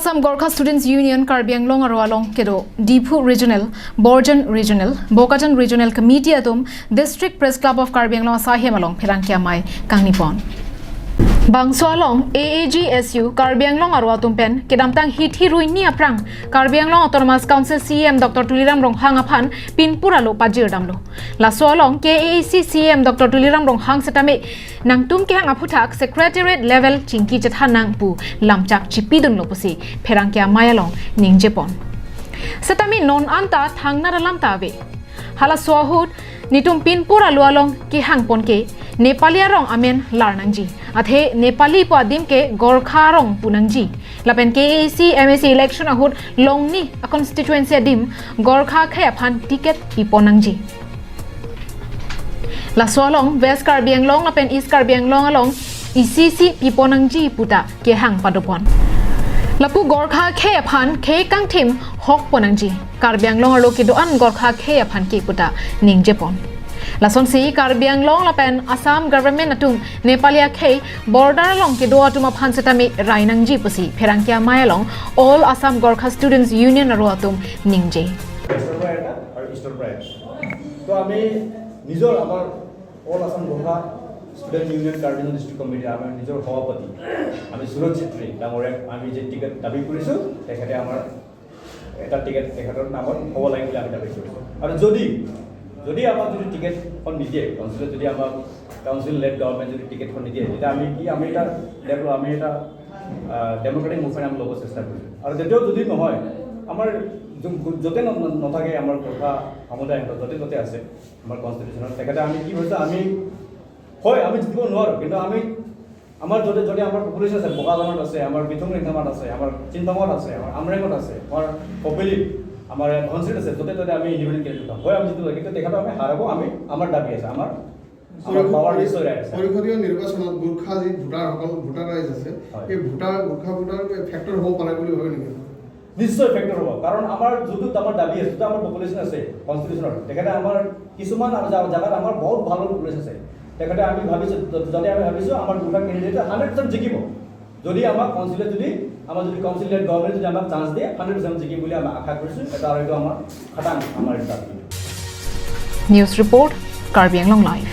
Assam Gorkha Students Union Karbi Anglong Aro along Kedo, Dipu Regional, Borjan Regional, Bokatan Regional Committee Atum, District Press Club of Karbi Anglong Sahem along Pirangkia Mai Kangnipon. Bangso along AAGSU Karbi Anglong Aro Atumpen, Kedamtang Hithi Ruini Aprang, Karbi Anglong Autonomous Council CM Dr. Tuliram Ronghang Aphan, Pinpuralo Pajir Damlo. Laso along KAAC CM Dr. Tuliram Ronghang Setame, Nangtum Kehang aphuthak Secretariat level Chinki Jethanang Pu, Lamchak Chipidun Lopusi, Perangkia Mayalong, Ningjepon. Setami non anta Thangna Lam Tabe. Hala Swahud, Nitum Pinpuralo along Kehang Ponke, Nepalia Rong Amen Larnangji. Athe Nepali po adim ke Gorkha rong punangji. Lapen KAAC MSC election ahud longni a constituency adim Gorkha khe aphan ticket iponangji. Laso along West Karbi Anglong lapen East Karbi Anglong along ECC iponangji puta ke hang padopon. Lapu Gorkha khe aphan khe kang thim hok ponangji. Karbi Anglong alo ke doan Gorkha khe aphan ke puta ningjepon. Lason si Karbi Anglong lapen Assam government atung Nepalia khe border along ke doa tuma phan setami rainangji pusi Perangkia Mayalong all Assam Gorkha Students Union aro atum ningje. So ami nijor amar all Assam Gorkha Student Union Karbi District Committee amar nijor hawapati ami Suraj Chitri damore ami je ticket dabi korisu ekhate amar eta ticket ekhator namor hobo lai boli ami dabi korisu aru যদি আমার যদি ticket খন নিদিয়ে কাউন্সিলে যদি আমার council lead government যদি ticket খন নিদিয়ে এটা আমি এটা দেখো আমি এটা ডেমোক্রেটিক মুভমেন্ট আমি লব চেষ্টা করি আর যেতেও যদি নহয় আমার যতে নথাকে আমার কথা সমুদায় যতে যতে আছে আমার কনস্টিটিউশনত তেখেতে আমি কি হয়েছে আমি হয় আমি জিতিব নোৱাৰো কিন্তু আমি আমাৰ যতে যদি আমাৰ পপুলেশন আছে বগাজনত আছে আমাৰ বিথং ৰেংখামাত আছে আমাৰ চিন্তামত আছে আমাৰ আমৰেঙত আছে আমার কপিলি আমার কনসিডার আছে তোতে তোতে আমি ইন্ডিপেন্ডেন্ট ক্যান্ডিডেট হতাম হয় আমি জিতব কিন্তু দেখাতো আমি হারাবো আমি আমার দাবি আছে আমার পাওয়ার রিসোর্স আছে পরিষদীয় নির্বাচনত গোর্খা যি ভোটার রাইজ আছে এই গোর্খা ভোটার ফ্যাক্টর হ'ব পাৰে বুলি ভাবে নেকি নিশ্চয় ফ্যাক্টৰ হ'ব কাৰণ আমাৰ যুটো আমাৰ দাবি আছে যুটো আমাৰ পপুলেশন আছে কনস্টিটিউশনত তেখেতে আমাৰ কিছুমান জায়গাত আমাৰ বহুত ভালো পপুলেশন আছে তেখেতে আমি ভাবিছো যদি আমি ভাবিছো আমাৰ গোৰ্খা ক্যান্ডিডেট 100% জিকিব যদি আমাৰ কাউন্সিলে যদি আমাৰ যদি কাউন্সিলেট গভৰ্নমেন্ট যদি আমাক চান্স দিয়ে 100% জিকিম বুলি আমি আশা কৰিছো এটা আৰু আমাৰ খাটাং আমাৰ দাবি News report Karbi Anglong Live.